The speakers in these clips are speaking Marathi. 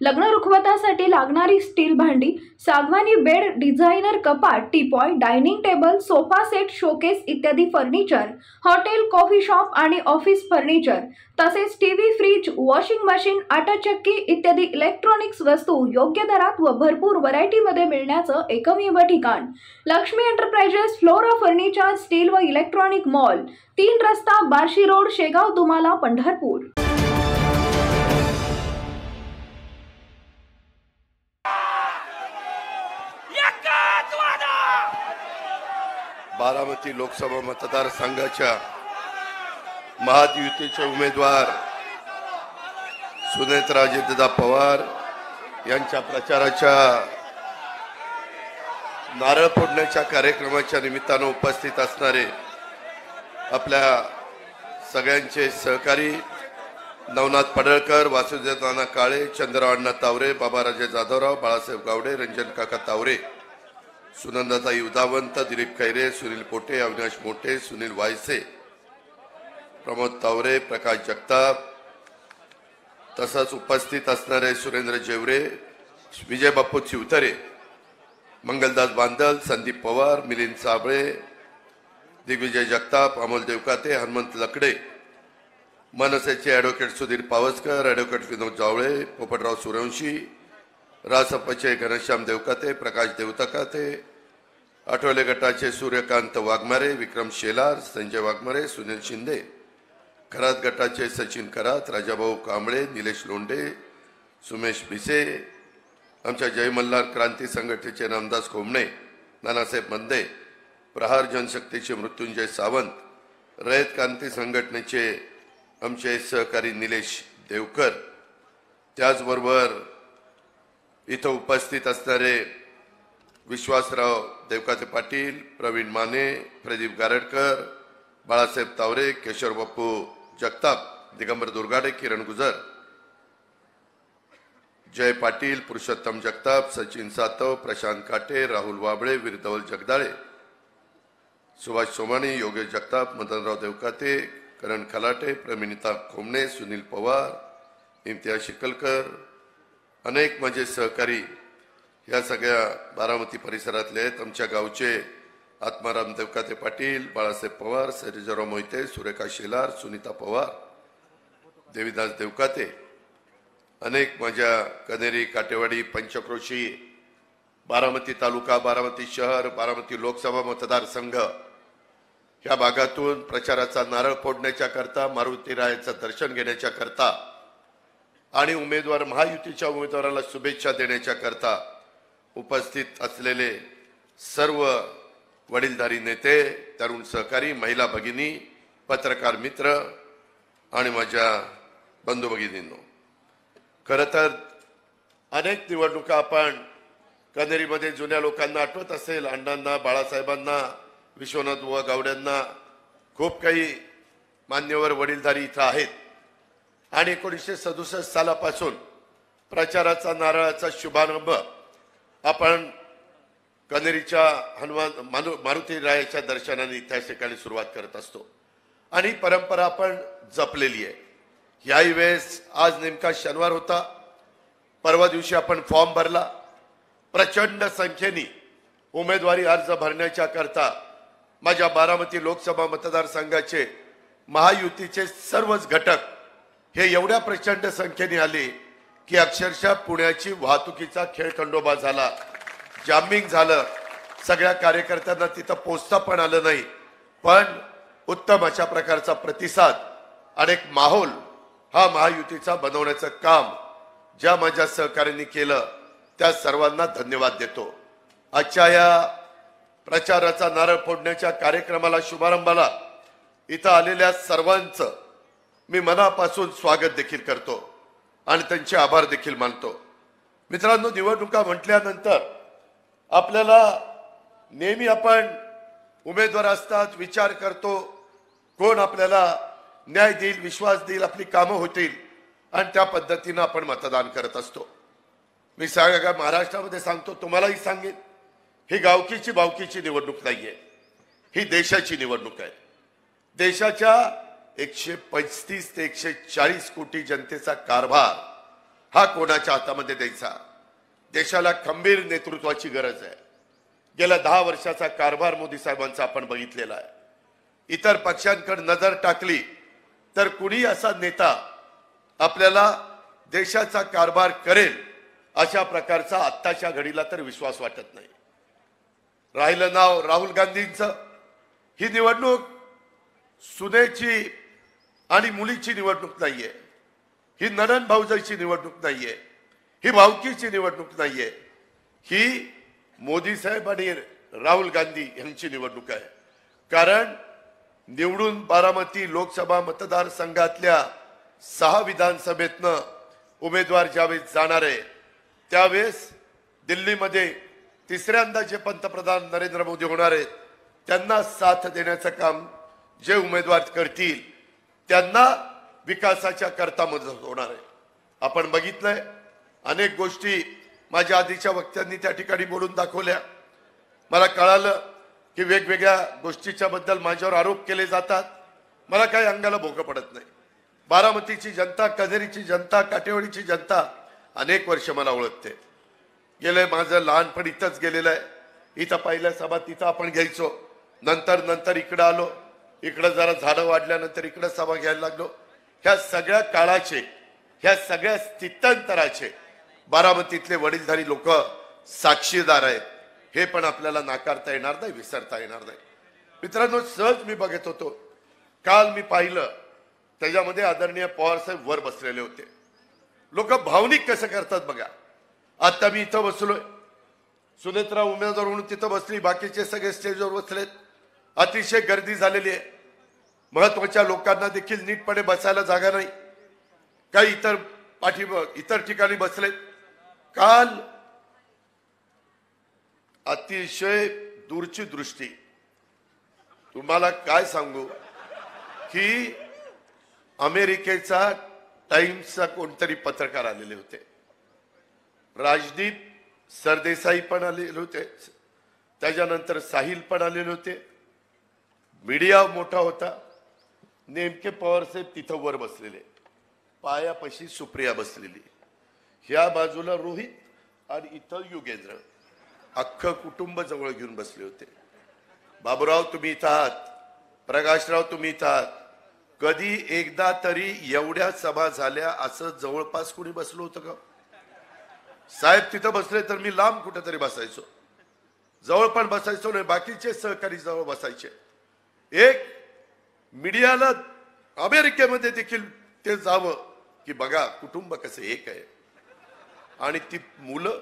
लग्न रुखवतासाठी लागणारी स्टील भांडी, सागवानी बेड, डिझायनर कपाट, teapoy, dining table, sofa set, showcase इत्यादी फर्निचर, हॉटेल, कॉफी शॉप आणि ऑफिस फर्निचर, तसेच टीव्ही, फ्रीज, वॉशिंग मशीन, आटा चक्की इत्यादी इलेक्ट्रॉनिक्स वस्तू योग्य दरात व भरपूर व्हरायटीमध्ये मिळण्याचं एकमेव ठिकाण Lakshmi enterprises flora furniture steel व इलेक्ट्रॉनिक मॉल, 3 रस्ता, बार्शी रोड, शेगाव, दुमाला, पंढरपूर। बारामती लोकसभा मतदारसंघाच्या महायुतीचे उमेदवार सुनेत्राजितदा पवार यांच्या प्रचाराच्या नारळ फोडण्याच्या कार्यक्रमाच्या निमित्तानं उपस्थित असणारे आपल्या सगळ्यांचे सहकारी नवनाथ पडळकर, वासुदेव नाना काळे, चंद्रराव अण्णा तावरे, बाबाराजे जाधवराव, बाळासाहेब गावडे, रंजन काका तावरे, सुनंदाताई उदावंत, दिलीप खैरे, सुनील पोटे, अविनाश मोठे, सुनील वायसे, प्रमोद तावरे, प्रकाश जगताप, तसंच उपस्थित असणारे सुरेंद्र जेवरे, विजय बाप्पू चिवतरे, मंगलदास बांदल, संदीप पवार, मिलिंद साबळे, दिग्विजय जगताप, अमोल देवकाते, हनुमंत लकडे, मनसेचे ॲडव्होकेट सुधीर पावसकर, ॲडव्होकेट विनोद जावळे, पोपटराव सूर्यवंशी, रासपचे घनश्याम देवकाते, प्रकाश देवतकाते, आठवले गटाचे सूर्यकांत वाघमारे, विक्रम शेलार, संजय वाघमारे, सुनील शिंदे, खरात गटाचे सचिन खरात, राजाभाऊ कांबळे, निलेश लोंढे, सुमेश भिसे, आमच्या जय मल्हार क्रांती संघटनेचे रामदास कोमणे, नानासाहेब मंदे, प्रहार जनशक्तीचे मृत्युंजय सावंत, रयत क्रांती संघटनेचे आमचे सहकारी निलेश देवकर, त्याचबरोबर इथं उपस्थित असणारे विश्वासराव देवकाते पाटील, प्रवीण माने, प्रदीप गारडकर, बाळासाहेब तावरे, केशव बाप्पू जगताप, दिगंबर दुर्गाडे, किरण गुजर, जय पाटील, पुरुषोत्तम जगताप, सचिन सातव, प्रशांत काटे, राहुल वाबळे, वीरधवल जगदाळे, सुभाष सोमाणी, योगेश जगताप, मदनराव देवकाते, करण खलाटे, प्रमिनिता खोमणे, सुनील पवार, इम्तियाज शिकलकर, अनेक माझे सहकारी या सगळ्या बारामती परिसरातले आहेत। आमच्या गावचे आत्माराम देवकाते पाटील, बाळासाहेब पवार, सैजराव मोहिते, सुरेखा शेलार, सुनीता पवार, देवीदास देवकाते, अनेक माझ्या कनेरी, काटेवाडी, पंचक्रोशी, बारामती तालुका, बारामती शहर, बारामती लोकसभा मतदारसंघ या भागातून प्रचाराचा नारळ फोडण्याच्या करता, मारुतीरायाचं दर्शन घेण्याच्या करता आणि उमेदवार महायुतीच्या उमेदवाराला शुभेच्छा देण्याच्या करता उपस्थित असलेले सर्व वडीलधारी नेते, तरुण सहकारी, महिला भगिनी, पत्रकार मित्र आणि माझ्या बंधू भगिनींनो, खरं तर अनेक निवडणुका आपण कनेरीमध्ये जुन्या लोकांना आठवत असेल, अण्णांना, बाळासाहेबांना, विश्वनाथ बुवा गावड्यांना, खूप काही मान्यवर वडीलधारी इथं आहेत आणि 1967 सालापासून प्रचाराचा नारळाचा शुभारंभ आपण कनेरीच्या हनुमान मारुतीरायाच्या दर्शनाने त्या ठिकाणी सुरुवात करत असतो आणि परंपरा आपण जपलेली आहे। याही वेळेस आज नेमका शनिवार होता, परवा दिवशी आपण फॉर्म भरला, प्रचंड संख्येने उमेदवारी अर्ज भरण्याच्या करता माझ्या बारामती लोकसभा मतदारसंघाचे महायुतीचे सर्वच घटक हे एवढ्या प्रचंड संख्येने आले की अक्षरशः पुण्याची वाहतुकीचा खेळखंडोबा झाला, जामिंग झालं, सगळ्या कार्यकर्त्यांना तिथं पोहोचता पण आलं नाही, पण उत्तम अशा प्रकारचा प्रतिसाद आणि एक माहोल हा महायुतीचा बनवण्याचं काम ज्या माझ्या सहकार्यांनी केलं त्या सर्वांना धन्यवाद देतो। आजच्या या प्रचाराचा नारळ फोडण्याच्या कार्यक्रमाला, शुभारंभाला इथं आलेल्या सर्वांचं मी मनापासून स्वागत देखील करतो आणि त्यांचे आभार देखील मानतो। मित्रांनो, निवडणुका म्हटल्यानंतर आपल्याला नेहमी आपण उमेदवार असतात, विचार करतो कोण आपल्याला न्याय देईल, विश्वास देईल, आपली कामं होतील आणि त्या पद्धतीने आपण मतदान करत असतो। मी सगळ्या महाराष्ट्रामध्ये सांगतो, तुम्हालाही सांगेन, ही गावकीची बावकीची निवडणूक नाहीये, ही देशाची निवडणूक आहे। देशाच्या 135 ते 140 कोटी जनतेचा कारभार हा कोणाच्या हातामध्ये द्यायचा? देशाला खंबीर नेतृत्वाची गरज आहे. गेल्या 10 वर्षाचा कारभार मोदी साहेबांचा आपण बघितलेला आहे. इतर पक्षांकडे नजर टाकली तर कुणी असा नेता आपल्याला देशाचा कारभार करेल अशा प्रकारचा आत्ताच्या घडीला तर विश्वास वाटत नाही. राहिलं नाव राहुल गांधींचं. ही निवडणूक सुनेची आणि मुलीची निवडणूक नाहीये. ही नणंद भाऊजाईची निवडणूक नाहीये. ही भावकीची निवडणूक नाहीये. ही मोदी साहेब आणि राहुल गांधी यांची निवडणूक आहे. कारण निवडून बारामती लोकसभा मतदारसंघातल्या 6 विधानसभेतनं उमेदवार ज्यावेळेस जाणार आहे त्यावेळेस दिल्लीमध्ये तिसऱ्यांदा जे पंतप्रधान नरेंद्र मोदी होणार आहेत त्यांना साथ देण्याचं काम जे उमेदवार करतील त्यांना विकासाच्या करता मदत होणार आहे. आपण बघितलंय अनेक गोष्टी माझ्या आधीच्या वक्त्यांनी त्या ठिकाणी बोलून दाखवल्या. मला कळालं की वेगवेगळ्या गोष्टीच्या बद्दल माझ्यावर आरोप केले जातात. मला काही अंगाला भोकं पडत नाही. बारामतीची जनता, कझेरीची जनता, काटेवाडीची जनता अनेक वर्ष मला ओळखते. गेले माझं लहानपण इथंच गेलेलं आहे. इथं पहिल्या सभा तिथं आपण घ्यायचो. नंतर इकडं आलो. इकडं जरा झाडं वाढल्यानंतर इकडं सभा घ्यायला लागलो. ह्या सगळ्या काळाचे, ह्या सगळ्या स्थित्यंतराचे बारामतीतले वडीलधारी लोक साक्षीदार आहेत. हे पण आपल्याला नाकारता येणार नाही, विसरता येणार नाही. मित्रांनो, सहज मी बघत होतो. काल मी पाहिलं त्याच्यामध्ये आदरणीय पवार साहेब वर बसलेले होते. लोक भावनिक कसं करतात बघा. आता मी इथं बसलोय. सुनेत्रा उमेदवार म्हणून तिथं बसली. बाकीचे सगळे स्टेजवर बसलेत. अतिशय गर्दी झालेली आहे. महत्वाच्या लोकांना देखील नीटपणे बसायला जागा नाही. काही इतर ठिकाणी बसलेत. काल अतिशय दूरची दृष्टी. तुम्हाला काय सांगू की अमेरिकेचा टाइम्सचा कोणतरी पत्रकार आलेले होते. राजदीप सरदेसाई पण आलेले होते. त्याच्यानंतर साहिल पण आलेले होते. मीडिया मोठा होता. नेमके पवार साहेब तिथं वर बसलेले. पायापाशी सुप्रिया बसलेली. ह्या बाजूला रोहित आणि इथं युगेंद्र. अख्खं कुटुंब जवळ घेऊन बसले होते. बाबूराव तुम्ही इथं आहात. प्रकाशराव तुम्ही इथं आहात. कधी एकदा तरी एवढ्या सभा झाल्या असं जवळपास कुणी बसलो होतं का? साहेब तिथं बसले तर मी लांब कुठेतरी बसायचो. जवळ पण बसायचो नाही. बाकीचे सहकारी जवळ बसायचे. एक मीडियाला अमेरिकेमध्ये देखील ते जावं की बघा कुटुंब कसं एक आहे. आणि ती मुलं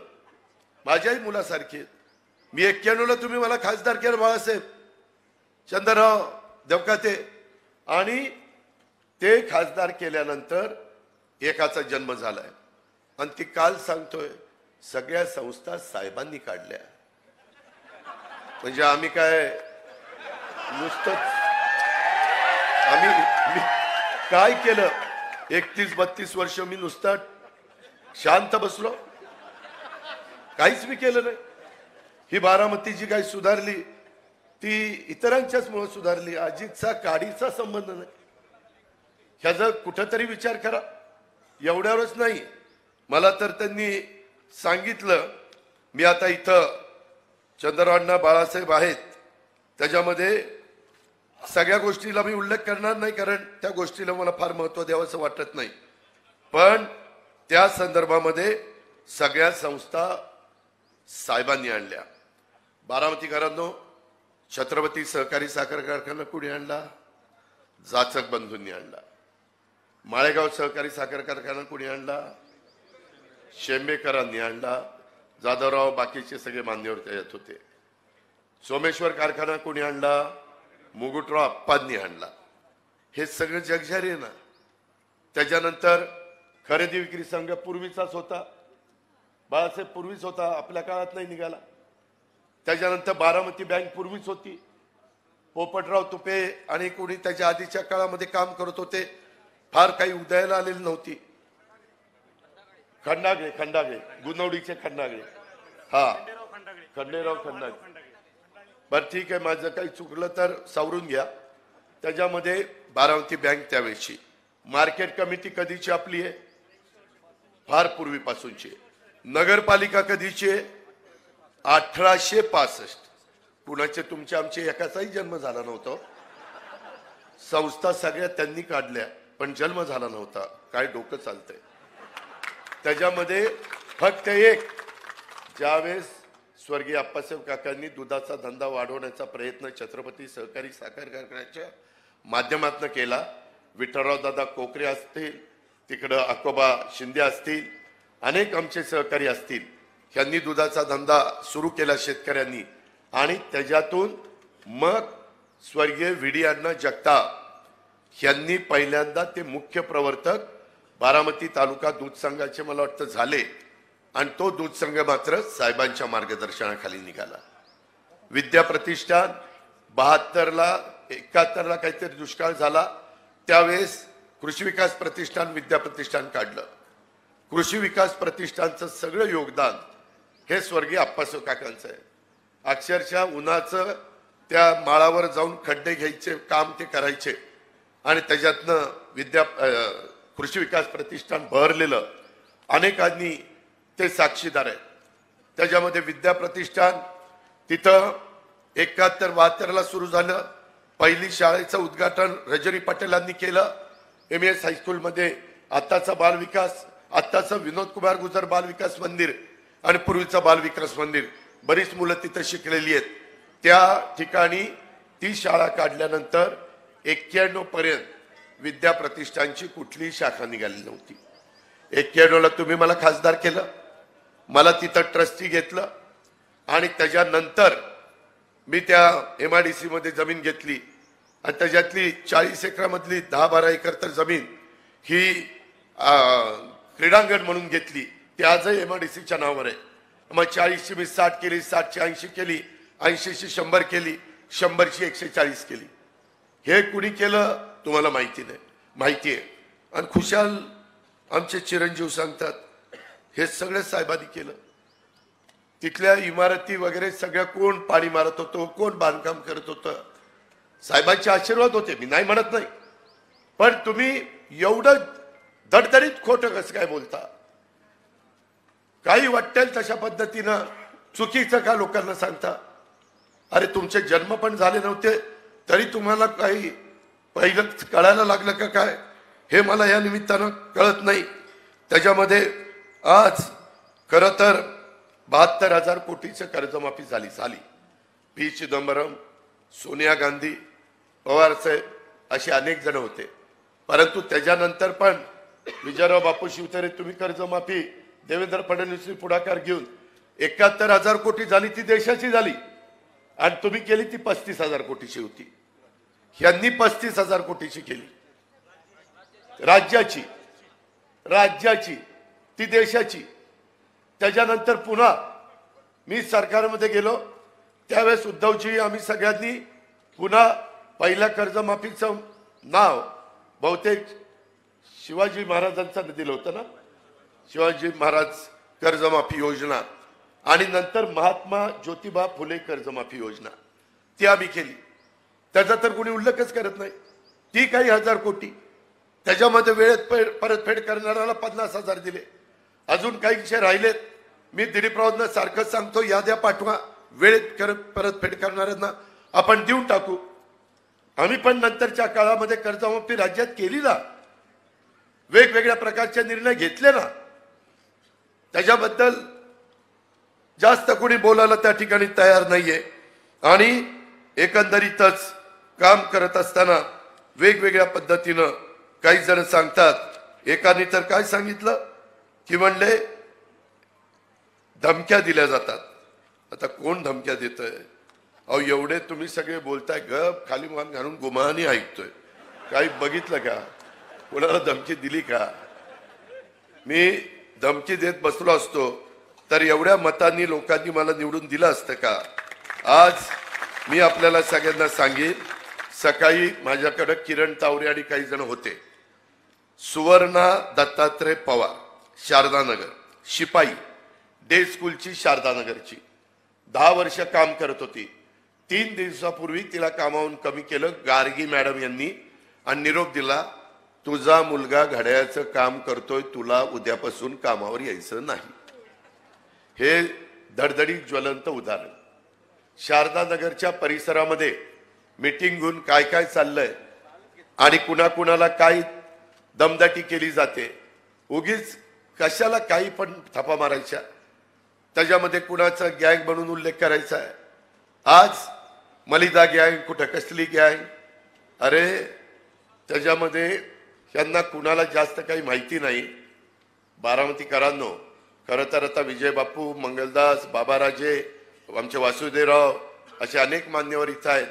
माझ्याही मुलासारखी आहेत. मी 91ला तुम्ही मला खासदार केलं बाळासाहेब चंद्रराव देवकाते. आणि ते खासदार केल्यानंतर एकाचा जन्म झालाय. आणि ती काल सांगतोय सगळ्या संस्था साहेबांनी काढल्या. म्हणजे आम्ही काय नुसतंच मी काय केलं? 31-32 वर्ष मी नुसतं शांत बसलो. काहीच मी केलं नाही. ही बारामती जी काही सुधारली ती इतरांच्याच मुळे सुधारली. अजितचा काडीचा संबंध नाही. ह्याचा कुठंतरी विचार करा. एवढ्यावरच नाही. मला तर त्यांनी सांगितलं. मी आता इथं चंद्रअण्णा बाळासाहेब आहेत. त्याच्यामध्ये सगळ्या गोष्टीला मी उल्लेख करणार नाही कारण त्या गोष्टीला मला फार महत्त्व द्यावंसं वाटत नाही. पण त्या संदर्भामध्ये सगळ्या संस्था साहेबांनी आणल्या. बारामतीकरांनो, छत्रपती सहकारी साखर कारखाना कुणी आणला? जाचक बंधूंनी आणला. माळेगाव सहकारी साखर कारखाना कुणी आणला? शेंबेकरांनी आणला. जाधवराव बाकीचे सगळे मान्यवर त्याच्यात होते. सोमेश्वर कारखाना कोणी आणला? मुगुटराव अप्पांनी आणला. हे सगळं जगजारी आहे ना. त्याच्यानंतर खरेदी विक्री संघ पूर्वीचाच होता. बाळासाहेब पूर्वीच होता. आपल्या काळात नाही निघाला. त्याच्यानंतर बारामती बँक पूर्वीच होती. पोपटराव तुपे आणि कोणी त्याच्या आधीच्या काळामध्ये काम करत होते. फार काही उदयाला आलेली नव्हती. खंडागळे गुणवडीचे खंडागळे. हा खंडेराव खंडागळे. बर ठीक आहे. माझं काही चुकलं तर सावरून घ्या. त्याच्यामध्ये बारामती बँक त्यावेळेची. मार्केट कमिटी कधीची आपली आहे? फार पूर्वीपासूनची. नगरपालिका कधीची आहे? 1865. कुणाचे तुमचे आमचे एकाचाही जन्म झाला नव्हता. संस्था सगळ्या त्यांनी काढल्या पण जन्म झाला नव्हता. काय डोकं चालतंय. त्याच्यामध्ये फक्त एक, ज्यावेळेस स्वर्गीय अप्पासाहेब काकांनी दुधाचा धंदा वाढवण्याचा प्रयत्न छत्रपती सहकारी साखर कारखान्याच्या माध्यमातून केला. विठ्ठलराव दादा कोकरे असतील, तिकडं अकोबा शिंदे असतील, अनेक आमचे सहकारी असतील, यांनी दुधाचा धंदा सुरू केला शेतकऱ्यांनी. आणि त्याच्यातून मग स्वर्गीय व्ही.डी. अण्णा जगताप यांनी पहिल्यांदा ते मुख्य प्रवर्तक बारामती तालुका दूध संघाचे मला वाटतं झाले. आणि तो दूध संघ मात्र साहेबांच्या मार्गदर्शनाखाली निघाला. विद्या प्रतिष्ठान 72ला 71ला काहीतरी दुष्काळ झाला, त्यावेळेस कृषी विकास प्रतिष्ठान विद्या प्रतिष्ठान काढलं. कृषी विकास प्रतिष्ठानचं सगळं योगदान हे स्वर्गीय अप्पासाहेब काकांचं आहे. अक्षरशः उन्हाचं त्या माळावर जाऊन खड्डे घ्यायचे काम ते करायचे आणि त्याच्यातनं कृषी विकास प्रतिष्ठान भरलेलं. अनेकांनी ते साक्षीदार आहेत. त्याच्यामध्ये विद्या प्रतिष्ठान तिथं 71-72ला सुरू झालं. पहिली शाळेचं उद्घाटन रजनी पटेलांनी केलं. MS हायस्कूलमध्ये आत्ताचा बालविकास, आत्ताचं विनोद कुमार गुजर बालविकास मंदिर आणि पूर्वीचं बालविकास मंदिर, बरीच मुलं तिथं शिकलेली आहेत. त्या ठिकाणी ती शाळा काढल्यानंतर 91 पर्यंत विद्या प्रतिष्ठानची कुठलीही शाखा निघाली नव्हती. 91ला तुम्ही मला खासदार केलं, मला तिथं ट्रस्टी घेतलं आणि त्याच्यानंतर मी त्या MIDC मध्ये जमीन घेतली आणि त्याच्यातली 40 एकरामधली 10-12 एकर तर जमीन ही क्रीडांगण म्हणून घेतली. ती आजही MIDCच्या नावावर आहे. मग 40ची मी 60 केली, 60ची 80 केली, 80ची 100 केली, 100ची 140 केली. हे कुणी केलं तुम्हाला माहिती नाही, माहिती आहे. आणि खुशाल आमचे चिरंजीव सांगतात हे सगळं साहेबांनी केलं. तिथल्या इमारती वगैरे सगळ्या कोण पाणी मारत होतो, कोण बांधकाम करत होतं, साहेबांचे आशीर्वाद होते, मी नाही म्हणत नाही. पण तुम्ही एवढं दडदडीत खोटं कसं काय बोलता? काही वाटेल तशा पद्धतीनं चुकीचं का लोकांना सांगता? अरे तुमचे जन्म पण झाले नव्हते तरी तुम्हाला काही पहिलं कळायला लागलं का काय हे मला या निमित्तानं कळत नाही. त्याच्यामध्ये आज खरं तर 72,000 कोटीचं कर्जमाफी झाली. पी चिदंबरम, सोनिया गांधी, पवार साहेब असे अनेक जण होते. परंतु त्याच्यानंतर पण विजयराव बापू शिवतारे तुम्ही कर्जमाफी देवेंद्र फडणवीस पुढाकार घेऊन 71,000 कोटी झाली, ती देशाची झाली. आणि तुम्ही केली ती 35,000 कोटीची होती. यांनी 35,000 कोटीची केली. राज्याची ती देशाची. त्याच्यानंतर पुन्हा मी सरकारमध्ये गेलो त्यावेळेस उद्धवजी आम्ही सगळ्यांनी पुन्हा पहिल्या कर्जमाफीचं नाव बहुतेक शिवाजी महाराजांचं दिलं होतं ना, शिवाजी महाराज कर्जमाफी योजना, आणि नंतर महात्मा ज्योतिबा फुले कर्जमाफी योजना ती आम्ही केली. त्याचा तर कोणी उल्लेखच करत नाही. ती काही 1000 कोटी. त्याच्यामध्ये वेळेत परतफेड करणाऱ्याला 50,000 दिले. अजून काही विषय राहिलेत. मी दिलीपरावांना सारखं सांगतो याद्या पाठवा, वेळेत परतफेड करणाऱ्यांना आपण देऊन टाकू. आम्ही पण नंतरच्या काळामध्ये कर्जमाफी राज्यात केली ना, वेगवेगळ्या प्रकारचे निर्णय घेतले ना. त्याच्याबद्दल जास्त कोणी बोलायला त्या ठिकाणी तयार नाहीये. आणि एकंदरीतच काम करत असताना वेगवेगळ्या पद्धतीनं काही जण सांगतात. एकाने तर काय सांगितलं की म्हणले धमक्या दिल्या जातात. आता कोण धमक्या देतोय? अहो एवढे तुम्ही सगळे बोलताय, गप खाली मान घालून गुमानी ऐकतोय. काही बघितलं का? कोणाला धमकी दिली का? मी धमकी देत बसलो असतो तर एवढ्या मतांनी लोकांनी मला निवडून दिलं असतं का? आज मी आपल्याला सगळ्यांना सांगेन, सकाळी माझ्याकडे किरण तावरे आणि काही जण होते. सुवर्णा दत्तात्रय पवार, शारदानगर, शिपाई, डे स्कूलची शारदानगरची, 10 वर्ष काम करत होती. 3 दिवसापूर्वी तिला कामावून कमी केलं गार्गी मॅडम यांनी आणि निरोप दिला तुझा मुलगा घड्याळाचं काम करतोय, तुला उद्यापासून कामावर यायचं नाही. हे धडधडीत ज्वलंत उदाहरण. शारदा नगरच्या परिसरामध्ये मीटिंग घेऊन काय काय चाललंय आणि कुणाकुणाला काय दमदाटी केली जाते, उगीच कशाला काही पण थापा मारायच्या, त्याच्यामध्ये कुणाचा गँग म्हणून उल्लेख करायचा आहे. आज मलिदा गँग, कुठं कसली गँग, अरे त्याच्यामध्ये यांना कुणाला जास्त काही माहिती नाही. बारामतीकरांनो, खरं तर आता विजय बापू, मंगलदास, बाबाराजे, आमचे वासुदेवराव असे अनेक मान्यवर इथं आहेत.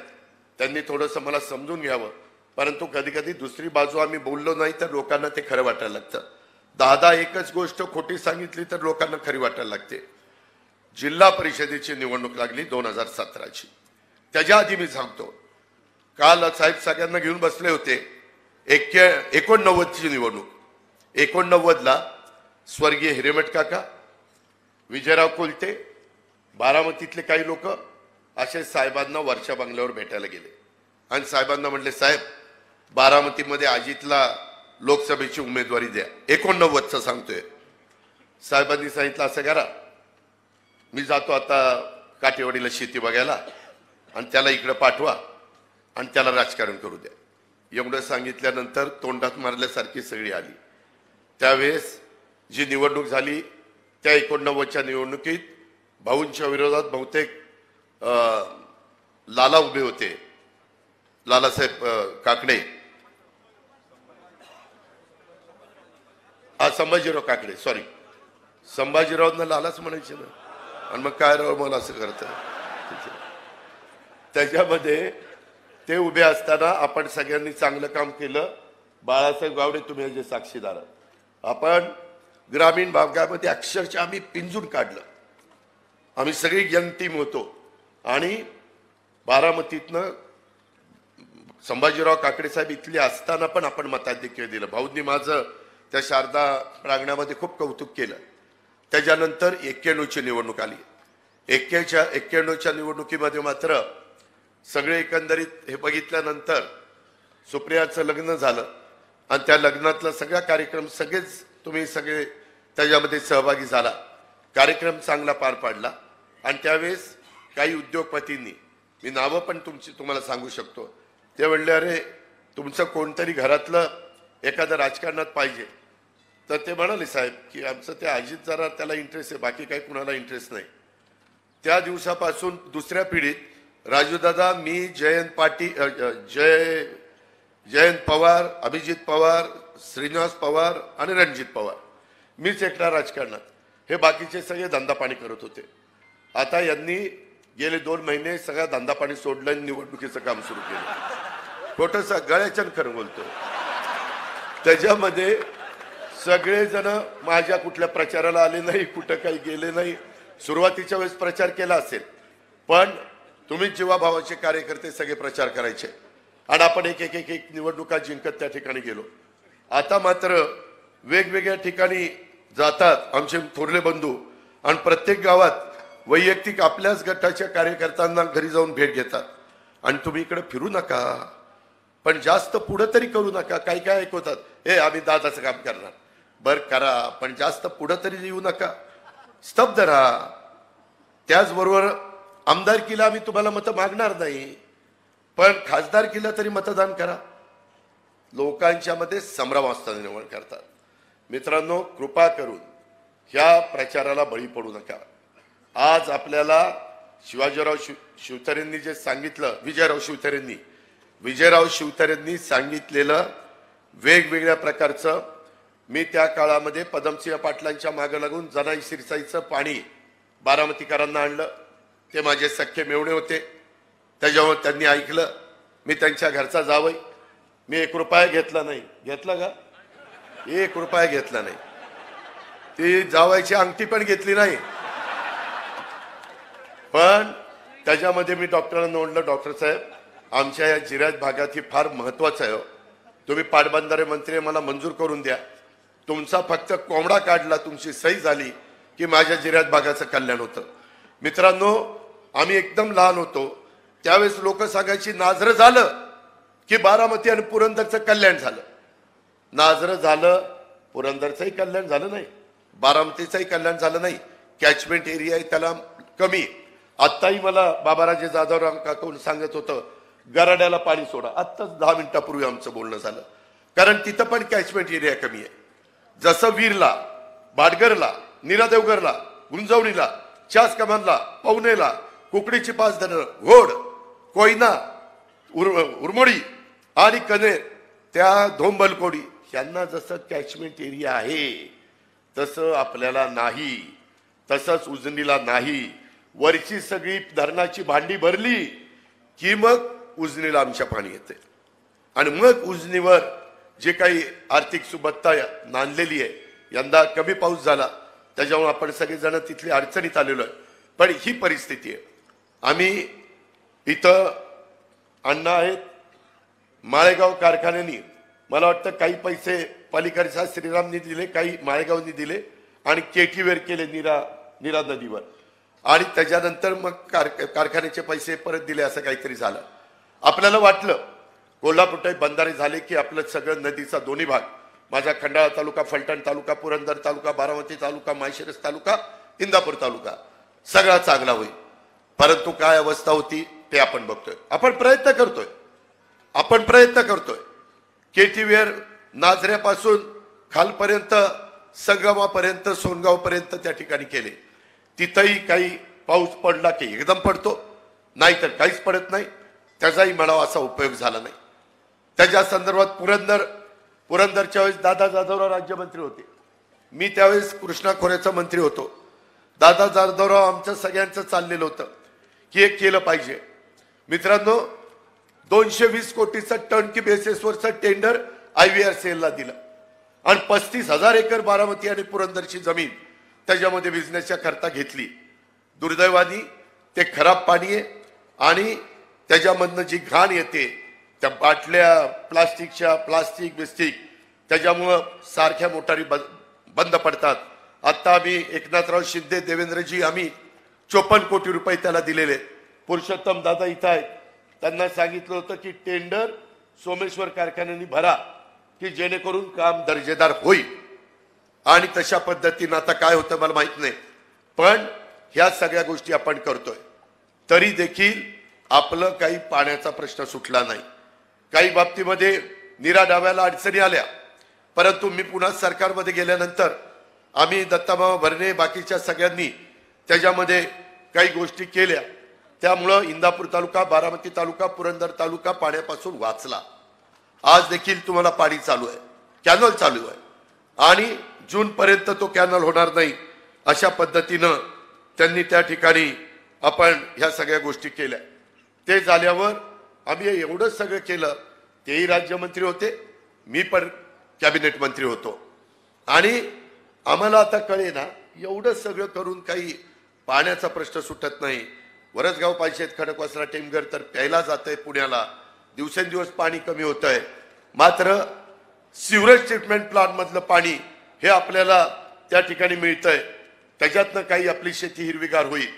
त्यांनी थोडंसं मला समजून घ्यावं. परंतु कधी कधी दुसरी बाजू आम्ही बोललो नाही तर लोकांना ते खरं वाटायला लागतं. 10 एकच गोष्ट खोटी सांगितली तर लोकांना खरी वाटायला लागते. जिल्हा परिषदेची निवडणूक लागली 2017ची. त्याच्या आधी मी सांगतो, काल साहेब सगळ्यांना घेऊन बसले होते. 89ची निवडणूक. 89ला स्वर्गीय हिरेमठ काका, विजयराव कोलते, बारामतीतले काही लोक असे साहेबांना वर्षा बंगल्यावर भेटायला गेले आणि साहेबांना म्हटले, साहेब बारामतीमध्ये अजितला लोकसभेची उमेदवारी द्या. 89चं सांगतोय. साहेबांनी सांगितलं, असं करा, मी जातो आता काटेवाडीला शेती बघायला आणि त्याला इकडे पाठवा आणि त्याला राजकारण करू द्या. एवढं सांगितल्यानंतर तोंडात मारल्यासारखी सगळी आली. त्यावेळेस जी निवडणूक झाली त्या 89च्या निवडणुकीत भाऊंच्या विरोधात बहुतेक लाला उभे होते, लालासाहेब काकडे, संभाजीराव काकडे, सॉरी संभाजीरावना लालाच म्हणायचे ना, आणि मग काय राव मला असं करत. त्याच्यामध्ये ते उभे असताना आपण सगळ्यांनी चांगलं काम केलं. बाळासाहेब गावडे तुम्ही याचे साक्षीदार. आपण ग्रामीण भागामध्ये अक्षरशः आम्ही पिंजून काढलं. आम्ही सगळी यंग टीम होतो आणि बारामतीतनं संभाजीराव काकडे साहेब इथले असताना पण आपण मताधिक्य दिलं. भाऊंनी माझं त्या शारदा प्रांगणामध्ये खूप कौतुक केलं. त्याच्यानंतर 91ची निवडणूक आली. 91च्या निवडणुकीमध्ये मात्र सगळे एकंदरीत हे बघितल्यानंतर सुप्रियाचं लग्न झालं आणि त्या लग्नातला सगळा कार्यक्रम सगळेच तुम्ही सगळे त्याच्यामध्ये सहभागी झाला. कार्यक्रम चांगला पार पाडला आणि त्यावेळेस काही उद्योगपतींनी, मी नावं पण तुम्हाला सांगू शकतो, ते म्हणले, अरे तुमचं कोणतरी घरातलं एखादं राजकारणात पाहिजे. तर ते म्हणाले, साहेब की आमचं ते अजित जरा त्याला इंटरेस्ट आहे, बाकी काही कुणाला इंटरेस्ट नाही. त्या दिवसापासून दुसऱ्या पिढीत राजूदादा, मी, जयंत पाटील, जयंत पवार, अभिजित पवार, श्रीनिवास पवार आणि रणजित पवार, मीच एकटा राजकारणात. हे बाकीचे सगळे धंदा पाणी करत होते. आता यांनी गेले 2 महिने सगळा धंदा पाणी सोडलं आणि निवडणुकीचं काम सुरू केलं. खोटं गळ्याच्यान खरं बोलतो. त्याच्यामध्ये सगळेजण माझ्या कुठल्या प्रचाराला आले नाही, कुठं काही गेले नाही. सुरुवातीच्या वेळेस प्रचार केला असेल, पण तुम्ही जीवाभावाचे कार्यकर्ते सगळे प्रचार करायचे आणि आपण एक निवडणुका जिंकत त्या ठिकाणी गेलो. आता मात्र वेगवेगळ्या ठिकाणी जातात आमचे थोरले बंधू आणि प्रत्येक गावात वैयक्तिक आपल्याच गटाच्या कार्यकर्त्यांना घरी जाऊन भेट घेतात. आणि तुम्ही इकडे फिरू नका, पण जास्त पुढे तरी करू नका. काही काय ऐकवतात, हे आम्ही दादाचं काम करणार, बर करा, पण जास्त पुढे तरी येऊ नका, स्तब्ध राहा. त्याचबरोबर आमदारकीला आम्ही तुम्हाला मतं मागणार नाही, पण खासदारकीला तरी मतदान करा. लोकांच्या मध्ये संभ्रम असताना निवड करतात. मित्रांनो, कृपा करून ह्या प्रचाराला बळी पडू नका. आज आपल्याला शिवाजीराव शिवतारेंनी जे सांगितलं, विजयराव शिवतारेंनी सांगितलेलं वेगवेगळ्या प्रकारचं, मी त्या काळामध्ये पदमसिंह पाटलांच्या मागे लागून जनाई शिरसाईचं पाणी बारामतीकरांना आणलं. ते माझे सख्खे मेवणे होते. त्याच्यावर त्यांनी ऐकलं. मी त्यांच्या घरचा जावई. मी 1 रुपया घेतला नाही. घेतला का? 1 रुपया घेतला नाही. ती जावायची अंगठी पण घेतली नाही. पण त्याच्यामध्ये मी डॉक्टरांना म्हणलं, डॉक्टर साहेब, आमच्या या जिरायत भागात ही फार महत्वाचं आहे. तुम्ही पाटबंधारे मंत्री मला मंजूर करून द्या. तुमचा फक्त कोंबडा काढला, तुमची सही झाली की माझ्या जिरायत भागाचं कल्याण होतं. मित्रांनो, आम्ही एकदम लहान होतो त्यावेळेस लोक सांगायची, नाझरं झालं की बारामती आणि पुरंदरचं कल्याण झालं. नाझरं झालं, पुरंदरचंही कल्याण झालं नाही, बारामतीचंही कल्याण झालं नाही. कॅचमेंट एरिया आहे त्याला कमी. आत्ताही मला बाबाराजे जाधवराव काकून सांगत होतं गराड्याला पाणी सोडा. आत्ताच 10 मिनिटापूर्वी आमचं बोलणं झालं. कारण तिथं पण कॅचमेंट एरिया कमी आहे. जसं वीरला, बाडगरला, नीरादेवगरला, गुंजवणीला, चास कमानला, पवनेला, कुकडीची 5 धरणं, घोड, कोयना, उरमोडी आणि कनेर, त्या धोंबलकोडी यांना जसं कॅचमेंट एरिया आहे तसं आपल्याला नाही. तसंच उजनीला नाही. वरची सगळी धरणाची भांडी भरली की मग उजनीला आमच्या पाणी येते. आणि मग उजनीवर जे काही आर्थिक सुबत्ता नांदलेली आहे, यंदा कमी पाऊस झाला त्याच्यामुळे आपण सगळेजण तिथली अडचणीत आलेलो आहे. पण ही परिस्थिती आहे. आम्ही इथं अण्णा आहेत, माळेगाव कारखान्यांनी मला वाटतं काही पैसे पलीकडच्या श्रीरामनी दिले, काही माळेगावनी दिले आणि केटीवेर केले नीरा नदीवर. आणि त्याच्यानंतर मग कारखान्याचे पैसे परत दिले असं काहीतरी झालं. आपल्याला वाटलं कोल्हापूर बंधारे झाले की आपलं सगळं नदीचा दोन्ही भाग, माझा खंडाळा तालुका, फलटण तालुका, पुरंदर तालुका, बारामती तालुका, माळशिरस तालुका, इंदापूर तालुका सगळा चांगला होईल. परंतु काय अवस्था होती ते आपण बघतोय. आपण प्रयत्न करतोय. केटीवेर नाझऱ्यापासून खालपर्यंत संगमापर्यंत सोनगावपर्यंत त्या ठिकाणी केले. तिथंही काही पाऊस पडला की एकदम पडतो, नाहीतर काहीच पडत नाही. त्याचाही म्हणावा असा उपयोग झाला नाही. त्याच्या संदर्भात पुरंदरच्या वेळेस दादा जाधवराव राज्यमंत्री होते. मी त्यावेळेस कृष्णा खोऱ्याचा मंत्री होतो. दादा जाधवराव आमचं सगळ्यांचं चाललेलं होतं की हे केलं पाहिजे. मित्रांनो, 220 कोटीचं टर्नकी बेसिसवरचं टेंडर IVRCL ला दिलं आणि 35,000 एकर बारामती आणि पुरंदरची जमीन त्याच्यामध्ये बिझनेसच्या करता घेतली. दुर्दैवानी ते खराब पाणी आहे आणि त्याच्यामधनं जी घाण येते त्या बाटल्या प्लास्टिक बिस्टिक त्याच्यामुळं सारख्या मोटारी बंद पडतात. आता आम्ही एकनाथराव शिंदे, देवेंद्रजी आम्ही 54 कोटी रुपये त्याला दिलेले. पुरुषोत्तम दादा इथं आहेत, त्यांना सांगितलं होतं की टेंडर सोमेश्वर कारखान्यांनी भरा की जेणेकरून काम दर्जेदार होईल. आणि तशा पद्धतीनं आता काय होतं मला माहित नाही, पण ह्या सगळ्या गोष्टी आपण करतोय. तरी देखील आपलं काही पाण्याचा प्रश्न सुटला नाही. काही बाबतीमध्ये नीरा डाव्याला अडचणी आल्या, परंतु मी पुन्हा सरकारमध्ये गेल्यानंतर आम्ही दत्तामामा भरणे बाकीच्या सगळ्यांनी त्याच्यामध्ये काही गोष्टी केल्या. त्यामुळं इंदापूर तालुका, बारामती तालुका, पुरंदर तालुका पाण्यापासून वाचला. आज देखील तुम्हाला पाणी चालू आहे, कॅनल चालू आहे आणि जून पर्यंत तो कॅनल होणार नाही अशा पद्धतीनं त्यांनी त्या ठिकाणी आपण ह्या सगळ्या गोष्टी केल्या. ते झाल्यावर आम्ही एवढं सगळं केलं. तेही राज्यमंत्री होते, मी पण कॅबिनेट मंत्री होतो आणि आम्हाला आता कळे ना, एवढं सगळं करून काही पाण्याचा प्रश्न सुटत नाही. वरसगाव पायशेत, खडकवासला, टेमघर तर प्यायला जातंय पुण्याला, दिवसेंदिवस पाणी कमी होत आहे. मात्र सिवरेज ट्रीटमेंट प्लांट मधलं पाणी हे आपल्याला त्या ठिकाणी मिळतंय, त्याच्यातनं काही आपली शेती हिरवीगार होईल.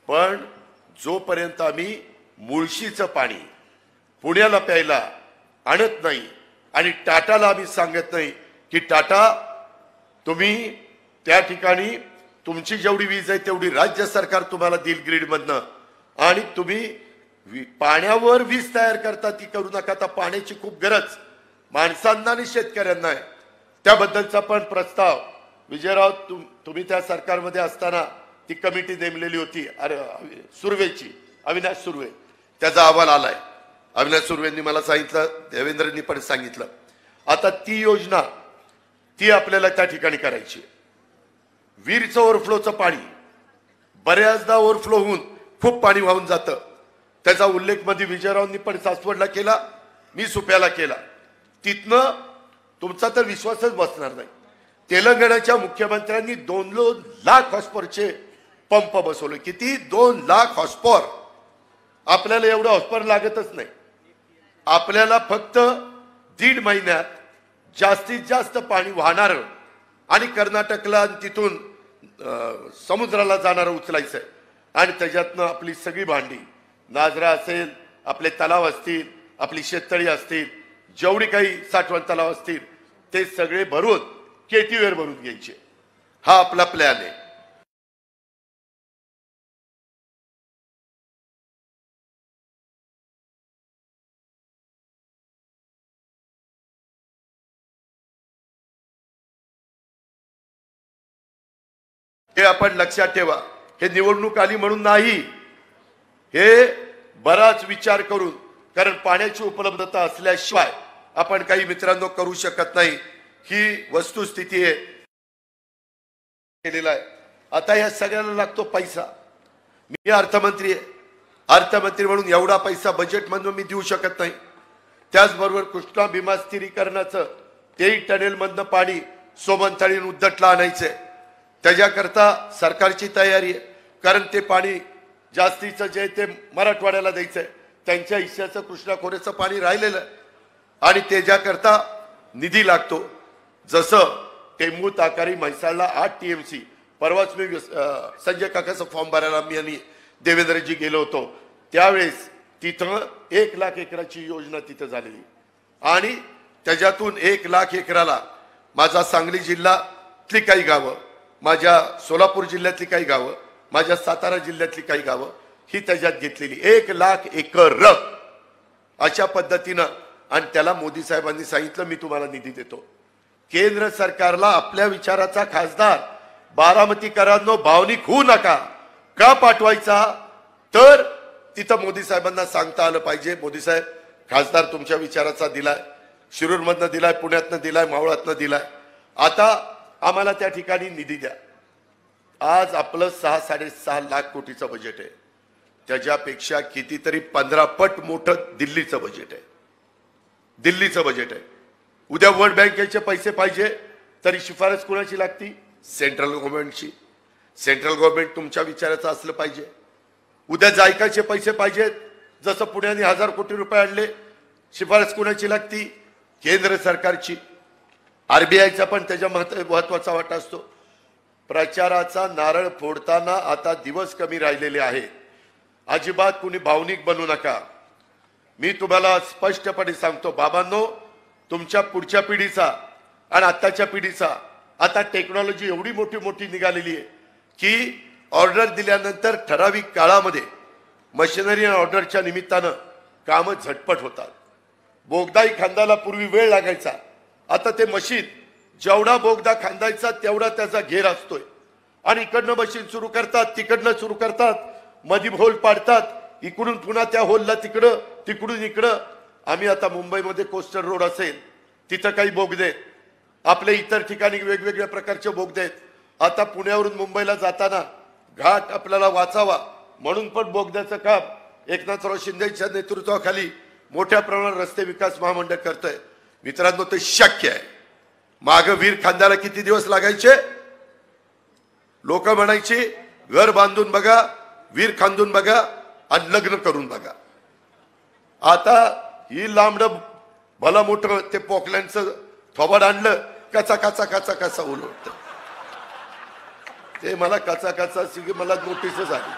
पण जोपर्यंत आम्ही मुळशीचं पाणी पुण्याला प्यायला आणत नाही आणि टाटाला आम्ही सांगत नाही की टाटा तुम्ही त्या ठिकाणी तुमची जेवढी वीज आहे तेवढी राज्य सरकार तुम्हाला देईल ग्रीडमधनं आणि तुम्ही पाण्यावर वीज तयार करता ती करू नका. आता पाण्याची खूप गरज माणसांना आणि शेतकऱ्यांना आहे. त्याबद्दलचा पण प्रस्ताव विजयराव तुम्ही त्या सरकारमध्ये असताना ती कमिटी नेमलेली होती सुर्वेची, अविनाश सुर्वे, त्याचा अहवाल आलाय. अविनाश सुर्वेंनी मला सांगितलं, देवेंद्रनी पण सांगितलं. आता ती योजना ती आपल्याला त्या ठिकाणी करायची. वीरचं ओव्हरफ्लोचं पाणी बऱ्याचदा ओव्हरफ्लो होऊन खूप पाणी वाहून जातं. त्याचा उल्लेख मध्ये विजयरावांनी पण सासवडला केला, मी सुप्याला केला. तिथनं तुमचा तर विश्वासच बसणार नाही. तेलंगणाच्या मुख्यमंत्र्यांनी 2 लाख हॉर्सपॉवरचे पंप बसवले. किती? 2 लाख हॉर्सपॉवर. आपल्याला एवढं हॉर्सपॉवर लागतच नाही. आपल्याला फक्त 1.5 महिन्यात जास्तीत जास्त पाणी वाहणार आणि कर्नाटकला आणि तिथून समुद्राला जाणारं उचलायचं आहे. आणि त्याच्यातनं आपली सगळी भांडी, नाझरा असेल, आपले तलाव असतील, आपली शेततळी असतील, जेवढी काही साठवण तलाव असतील ते सगळे भरून केटीवेर भरून घ्यायचे. हा आपला प्लॅन आहे. हे आपण लक्षात ठेवा. हे निवडणूक आली म्हणून नाही, हे बराच विचार करून, कारण पाण्याची उपलब्धता असल्याशिवाय आपण काही मित्रांनो करू शकत नाही. ही वस्तुस्थिती आहे केलेला आहे. आता या सगळ्यांना लागतो पैसा. मी अर्थमंत्री आहे, अर्थमंत्री म्हणून एवढा पैसा बजेट मधून मी देऊ शकत नाही. त्याचबरोबर कृष्णा भीमा स्थिरीकरणाचं तेही टनेल मधनं पाणी सोमनथळीन उद्दटला आणायचंय. त्याच्याकरता सरकारची तयारी आहे, कारण ते पाणी जास्तीचं जे ते मराठवाड्याला द्यायचंय. त्यांच्या हिश्श्याचं कृष्णा खोऱ्याचं पाणी राहिलेलं आणि त्याच्याकरता निधी लागतो. जसं टेंबू ताकारी म्हैसाळला 8 TMC. परवाच मी संजय काकाचा फॉर्म भरायला मी आणि देवेंद्रजी गेलो होतो. त्यावेळेस तिथं 1 लाख एकराची योजना तिथं झालेली आणि त्याच्यातून 1 लाख एकराला माझा सांगली जिल्ह्यातली काही गावं, माझ्या सोलापूर जिल्ह्यातली काही गावं, माझ्या सातारा जिल्ह्यातली काही गावं ही त्याच्यात घेतलेली. 1 लाख एकर अशा पद्धतीनं. आणि त्याला मोदी साहेबांनी सांगितलं मी तुम्हाला निधी देतो. केंद्र सरकारला आपल्या विचाराचा खासदार बारामतीकरांनो भावनिक होऊ नका. का पाठवायचा? तर तिथं मोदी साहेबांना सांगता आलं पाहिजे, मोदी साहेब खासदार तुमच्या विचाराचा दिलाय, शिरूरमधनं दिलाय, पुण्यातनं दिलाय, मावळातनं दिलाय, आता आम्हाला त्या ठिकाणी निधी द्या. आज आपलं 6-6.5 लाख कोटीचं बजेट आहे. त्याच्यापेक्षा कितीतरी 15 पट मोठं दिल्लीचं बजेट आहे. दिल्लीचं बजेट आहे. उद्या वर्ल्ड बँकेचे पैसे पाहिजे तरी शिफारस कोणाची लागती? सेंट्रल गव्हर्नमेंटची. सेंट्रल गव्हर्नमेंट तुमच्या विचाराचं असलं पाहिजे. उद्या जायकाचे पैसे पाहिजेत, जसं पुण्याने 1000 कोटी रुपये आणले, शिफारस कोणाची लागती? केंद्र सरकारची. RBIचा पण त्याच्या महत्वाचा वाटा असतो. प्रचाराचा नारळ फोडताना आता दिवस कमी राहिलेले आहेत. अजिबात कुणी भावनिक बनू नका. मी तुम्हाला स्पष्टपणे सांगतो बाबांनो, तुमच्या पुढच्या पिढीचा आणि आताच्या पिढीचा आता टेक्नॉलॉजी एवढी मोठी मोठी निघालेली आहे की ऑर्डर दिल्यानंतर ठराविक काळामध्ये मशिनरी आणि ऑर्डरच्या निमित्तानं कामं झटपट होतात. बोगदाही खांदायला पूर्वी वेळ लागायचा, आता ते मशीन जेवढा बोगदा खांदायचा तेवढा त्याचा घेर असतोय आणि इकडनं मशीन सुरू करतात, तिकडनं सुरू करतात, मधी होल पाडतात, इकडून पुन्हा त्या होलला तिकडं, तिकडून इकडं. आम्ही आता मुंबईमध्ये कोस्टल रोड असेल तिथं काही बोगदे, आपल्या इतर ठिकाणी वेगवेगळ्या प्रकारचे बोगदे आहेत. आता पुण्यावरून मुंबईला जाताना घाट आपल्याला वाचावा म्हणून पण बोगद्याचं काम एकनाथराव शिंदेच्या नेतृत्वाखाली मोठ्या प्रमाणात रस्ते विकास महामंडळ करतोय. मित्रांनो, ते शक्य आहे. माग वीर खांद्याला किती दिवस लागायचे? लोक म्हणायची घर बांधून बघा, वीर खांदून बघा आणि लग्न करून बघा. आता ही लांबड भला मोठं ते पोकलँडचं थोबाड आणलं, कचा कचा कचा कचा उलटत. ते मला कचा कचा मला नोटीसच आली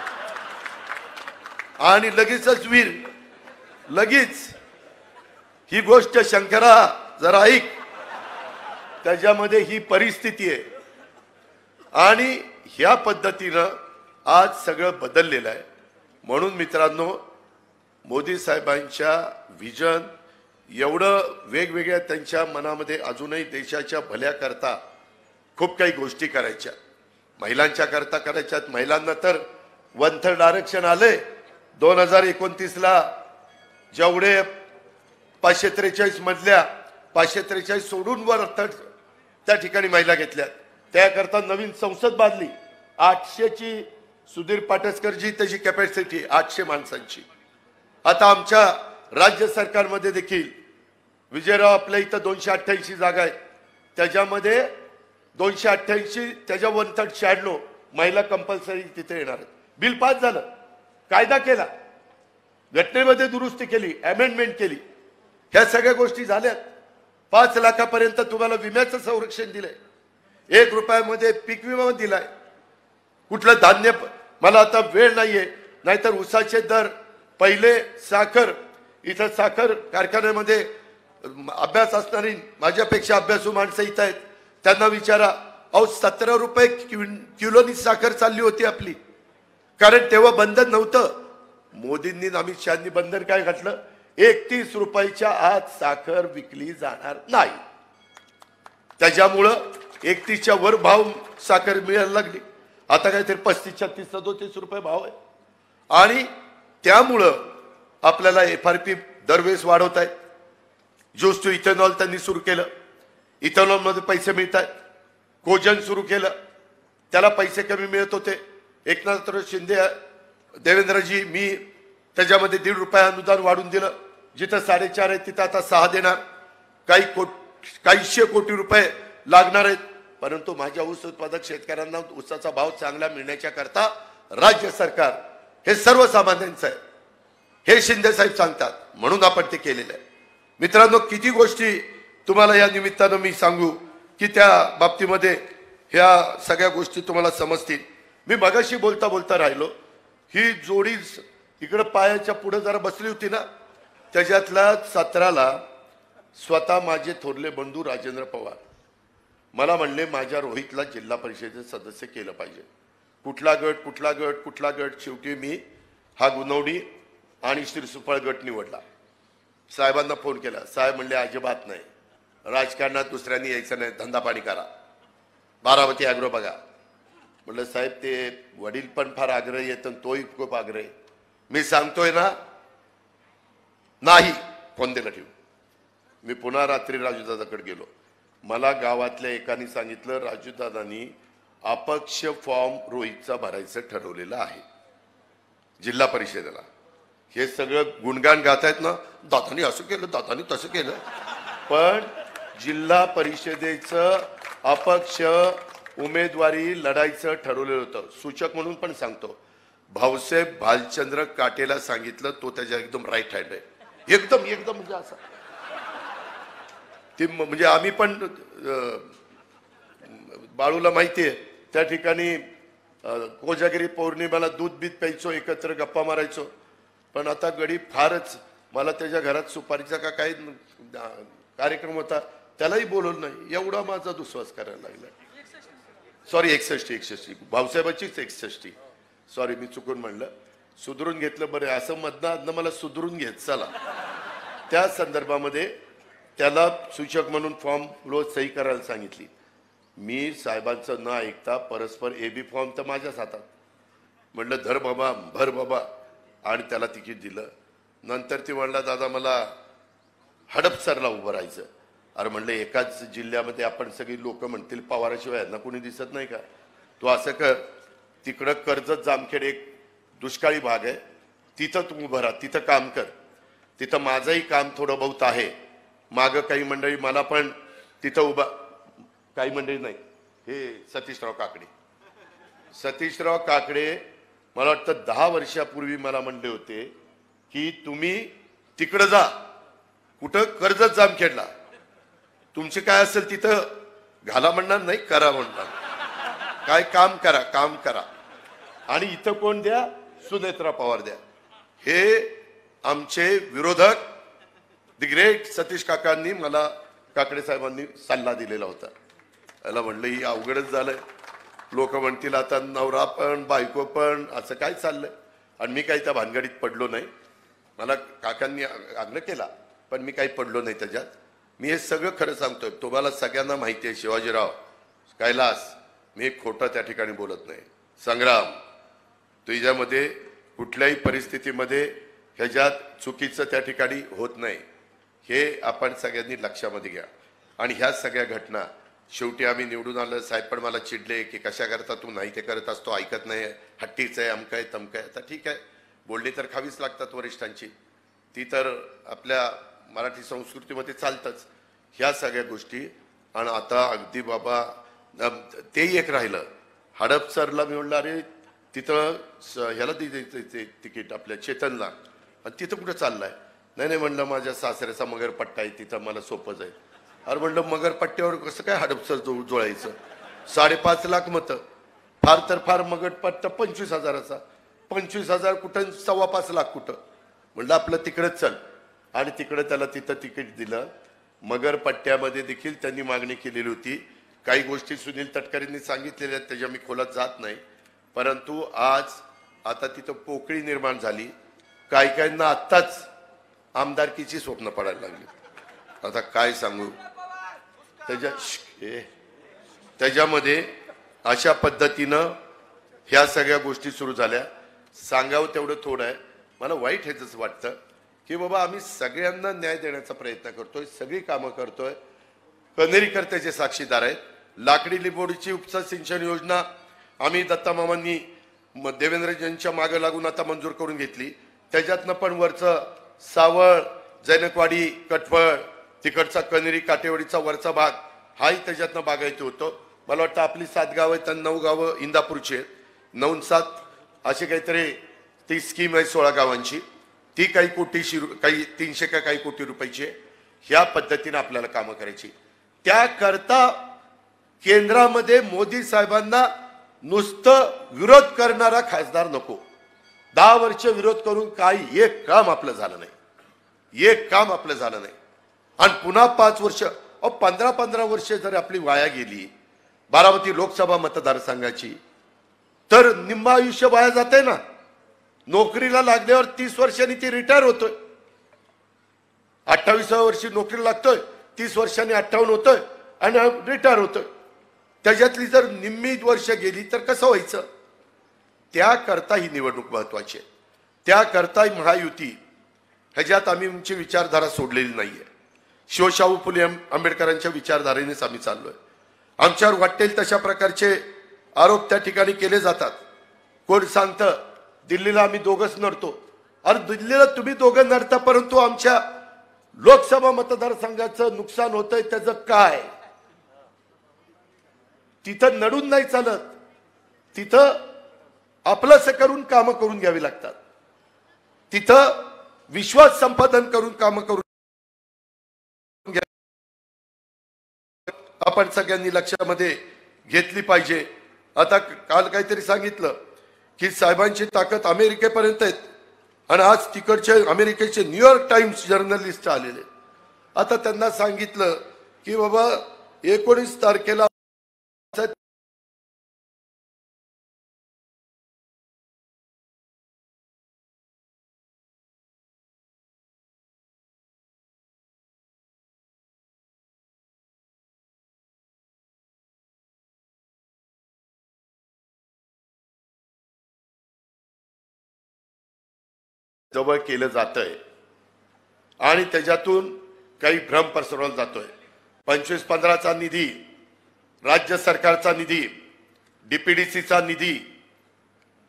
आणि लगेचच वीर, लगेच. ही गोष्ट शंकरा जरा ऐक, त्याच्यामध्ये ही परिस्थिती आहे आणि ह्या पद्धतीनं आज सगळं बदललेलं आहे. म्हणून मित्रांनो, मोदी साहेबांच्या विजन एवढं वेगवेगळ्या त्यांच्या मनामध्ये अजूनही देशाच्या भल्याकरता खूप काही गोष्टी करायच्या, महिलांच्या करता करायच्यात. महिलांना तर 1/3 आरक्षण आले 2029ला. जेवढे 543 मधल्या 543 सोडून वर त्या ठिकाणी महिला घेतल्यात. त्याकरता नवीन संसद बांधली. 800ची सुधीर पाटसकरजी त्याची कॅपॅसिटी 800 माणसांची. आता आमच्या राज्य सरकारमध्ये देखील विजयराव आपल्या इथं 288 जागा आहेत, त्याच्यामध्ये 288 त्याच्या 1/3 96 महिला कंपल्सरी तिथे येणार आहेत. बिल पास झालं, कायदा केला, घटनेमध्ये दुरुस्ती केली, अमेंडमेंट केली, ह्या सगळ्या गोष्टी झाल्यात. 5 लाखापर्यंत तुम्हाला विम्याचं संरक्षण दिलंय, 1 रुपयामध्ये पीक विमा दिलाय. कुठलं धान्य, मला आता वेळ नाहीये, नाहीतर ऊसाचे दर, पहिले साखर, इथं साखर कारखान्यामध्ये अभ्यास असणारी माझ्यापेक्षा अभ्यासू माणसं इथं आहेत, त्यांना विचारा, अहो 17 रुपये किलोनी साखर चालली होती आपली, कारण तेव्हा बंधन नव्हतं. मोदींनी अमित शहानी बंधन काय घातलं, 31 रुपयाच्या आत साखर विकली जाणार नाही. त्याच्यामुळं 31च्या वर भाव साखर मिळायला लागली. आता काहीतरी 35, 36, 37 रुपये भाव आहे. आणि त्यामुळं आपल्याला FRP दरवेळेस वाढवत आहेत. ज्यूस टू इथेनॉल त्यांनी सुरू केलं, इथेनॉल मध्ये पैसे मिळत आहेत. कोजन सुरू केलं, त्याला पैसे कमी मिळत होते. एकनाथ शिंदे, देवेंद्रजी, मी त्याच्यामध्ये 1.5 रुपये अनुदान वाढून दिलं. जिथं 4.5 आहे तिथं आता 6 देणार. काहीशे कोटी रुपये लागणार आहेत. परंतु माझ्या ऊस उत्पादक शेतकऱ्यांना ऊसाचा भाव चांगला मिळण्याच्या करता राज्य सरकार हे सर्वसामान्यांचं आहे, हे शिंदे साहेब सांगतात, म्हणून आपण ते केलेलं आहे. मित्रांनो, किती गोष्टी तुम्हाला या निमित्तानं मी सांगू की त्या बाबतीमध्ये ह्या सगळ्या गोष्टी तुम्हाला समजतील. मी मगाशी बोलता बोलता राहिलो, ही जोडी इकडं पायाच्या पुढे जरा बसली होती ना, त्याच्यातल्या 17ला स्वतः माझे थोरले बंधू राजेंद्र पवार मला म्हणले, माझ्या रोहितला जिल्हा परिषदेचे सदस्य केलं पाहिजे. कुठला गट कुठला गट कुठला गट, शेवटी मी हा गुणवडी आणि श्रीसुफळ गट निवडला. साहेबांना फोन केला, साहेब म्हणले अजिबात नाही, राजकारणात दुसऱ्यांनी यायचं नाही, धंदा पाणी करा, बारामती ॲग्रो बघा. म्हटलं साहेब, ते वडील पण फार आग्रही आहेत आणि तोही खूप आग्रही. मी सांगतोय ना, नाही, फोन दिला ठेवू. मी पुन्हा रात्री राजूदादाकडे गेलो. मला गावातल्या एकाने सांगितलं, राजूदादांनी अपक्ष फॉर्म रोहितचा भरायचं ठरवलेलं आहे जिल्हा परिषदेला. हे सगळं गुणगान गातायत ना, दादानी असं केलं, दादानी तसं केलं. पण जिल्हा परिषदेचं अपक्ष उमेदवारी लढायचं ठरवलेलं होतं. सूचक म्हणून पण सांगतो, भाऊसाहेब भालचंद्र काटेला सांगितलं, तो त्याच्या एकदम राईट हँड आहे, एकदम एकदम म्हणजे असं ती, म्हणजे आम्ही पण बाळूला माहिती आहे, त्या ठिकाणी कोजागिरी पौर्णिमेला दूध बीत प्यायचो, एकत्र गप्पा मारायचो. पण आता गडी फारच, मला त्याच्या घरात सुपारीचा का काही कार्यक्रम होता, त्यालाही बोलवलं नाही. एवढा माझा दुस्वास करायला लागला. सॉरी, 61 भाऊसाहेबाचीच 61, सॉरी मी चुकून म्हणलं, सुधरून घेतलं. बरं, असं मधनं मला सुधरून घेत चला. त्या संदर्भामध्ये त्याला सूचक म्हणून फॉर्म रोज सही करायला सांगितली. मी साहेबांचं न ऐकता परस्पर AB फॉर्म तर माझ्याच हातात, म्हटलं धर बाबा, भर बाबा, आणि त्याला तिकीट दिलं. नंतर ती म्हणला, दादा मला हडपसरला उभं राहायचं. अरे म्हणलं, एकाच जिल्ह्यामध्ये आपण सगळी लोक म्हणतील पवाराशिवाय यांना कोणी दिसत नाही का, तू असं कर, तिकडं कर्जत जामखेड एक दुष्काळी भाग आहे, तिथं तू उभं राहा, तिथं काम कर. तिथं माझंही काम थोडं बहुत आहे. मागं काही मंडळी मला पण तिथं उभा, काही मंडळी नाही, हे सतीशराव काकडे मला वाटतं 10 वर्षापूर्वी मला म्हणले होते की तुम्ही तिकडं जा, कुठं, कर्जत जामखेडला, तुमचे काय असेल तिथं घाला म्हणणार नाही, करा म्हणणार, काय काम करा, काम करा, आणि इथं कोण द्या, सुनेत्रा पवार द्या. हे आमचे विरोधक द ग्रेट सतीश काकांनी मला, काकडे साहेबांनी सल्ला दिलेला होता. त्याला म्हणलं, ही अवघडच झालंय, लोक म्हणतील आता नवरा पण बायको पण असं काय चाललंय. आणि मी काही त्या भानगडीत पडलो नाही. मला काकांनी आग्रह केला, पण मी काही पडलो नाही त्याच्यात. मी हे सगळं खरं सांगतोय, तुम्हाला सगळ्यांना माहिती आहे. शिवाजीराव, कैलास, मी खोटं त्या ठिकाणी बोलत नाही. संग्राम, तुझ्यामध्ये कुठल्याही परिस्थितीमध्ये ह्याच्यात चुकीचं त्या ठिकाणी होत नाही, हे आपण सगळ्यांनी लक्षामध्ये घ्या. आणि ह्या सगळ्या घटना शेवटी आम्ही निवडून आलं. साहेब पण मला चिडले की कशा करता तू नाही ते करत असतो, ऐकत नाही, हट्टीच आहे, अमकं आहे, तमकं आहे. आता ठीक आहे, बोलणी तर खावीच लागतात वरिष्ठांची, ती तर आपल्या मराठी संस्कृतीमध्ये चालतंच ह्या सगळ्या गोष्टी. आणि आता अगदी बाबा तेही एक राहिलं, हडपसरला मी म्हणलं, अरे तिथं ह्याला तिकीट आपल्या चेतनला, आणि तिथं कुठं चाललाय. नाही म्हणलं, माझ्या सासऱ्याचा मगरपट्टा आहे, तिथं मला सोपंच आहे. अरे म्हणलं, मगरपट्ट्यावर कसं काय हडपसर जोडायचं, 5.5 लाख मतं, फार तर फार मगरपट्टा 25,000चा, 25,000 कुठं, 5.25 लाख कुठं. म्हणलं आपलं तिकडंच चल. आणि तिकडं त्याला तिथं तिकीट दिलं. मगर पट्ट्यामध्ये देखील त्यांनी मागणी केलेली होती। काही गोष्टी सुनील तटकरेंनी सांगितलेल्या आहेत, त्याच्या मी खोलात जात नाही, परंतु आज आता तिथं पोकळी निर्माण झाली। काहींना आत्ताच आमदारकीची स्वप्न पडायला लागली। आता काय सांगू, त्याच्यामध्ये अशा पद्धतीनं ह्या सगळ्या गोष्टी सुरू झाल्या। सांगावं तेवढं थोडं आहे। मला वाईट हेच वाटतं की बाबा आम्ही सगळ्यांना न्याय देण्याचा प्रयत्न करतोय, सगळी कामं करतोय। कनेरीकर त्याचे साक्षीदार आहेत। लाकडी लिंबोडीची उपसा सिंचन योजना आम्ही दत्तामामांनी देवेंद्रजींच्या मागे लागून आता मंजूर करून घेतली। त्याच्यातनं पण वरचं सावळ, जैनकवाडी, कटफळ, तिकडचा कनेरी काटेवाडीचा वरचा भाग हाही त्याच्यातनं बागायचं होतं। मला वाटतं आपली 7 गावं आहेत, 9 गावं इंदापूरची आहेत, 9-7 असे काहीतरी ती स्कीम आहे 16 गावांची। ती काही कोटीची, काही 300 का काही कोटी रुपयाची आहे। ह्या पद्धतीने आपल्याला कामं करायची। त्याकरता केंद्रामध्ये मोदी साहेबांना नुसतं विरोध करणारा खासदार नको। 10 वर्ष विरोध करून काही एक काम आपलं झालं नाही, एक काम आपलं झालं नाही। आणि पुन्हा 5 वर्ष 15-15 वर्ष जर आपली वाया गेली बारामती लोकसभा मतदारसंघाची, तर निम्मा आयुष्य वाया जाते ना। नोकरीला लागल्यावर 30 वर्षांनी ती रिटायर होतोय, 28व्या वर्षी नोकरीला लागतोय, 30 वर्षांनी 58 होतोय आणि रिटायर होतोय। त्याच्यातली जर निम्मी वर्ष गेली तर कसं व्हायचं? त्याकरता ही निवडणूक महत्वाची आहे। त्याकरता महायुती ह्याच्यात आम्ही आमची विचारधारा सोडलेली नाहीये। शिवशाहू फुले आंबेडकरांच्या विचारधारेनेच आम्ही चाललोय। आमच्यावर वाटेल तशा प्रकारचे आरोप त्या ठिकाणी केले जातात। कोण सांगतं दिल्लीला आम्ही दोघंच नडतो। अरे दिल्लीला तुम्ही दोघं नडता, परंतु आमच्या लोकसभा मतदारसंघाचं नुकसान होतंय त्याचं काय? तिथं नडून नाही चालत, तिथं आपलंसं करून कामं करून घ्यावी लागतात। तिथं विश्वास संपादन करून कामं करून आपण सगळ्यांनी लक्षामध्ये घेतली पाहिजे। आता काल काहीतरी सांगितलं की साहेबांची ताकद अमेरिकेपर्यंत आहे आणि आज तिकडचे अमेरिकेचे न्यूयॉर्क टाइम्स जर्नलिस्ट आलेले। आता त्यांना सांगितलं की बाबा 19 तारखेला जवळ केलं जातंय आणि त्याच्यातून काही भ्रम पसरवला जातोय। 25-15चा निधी, राज्य सरकारचा निधी, डीपीडीसीचा निधी,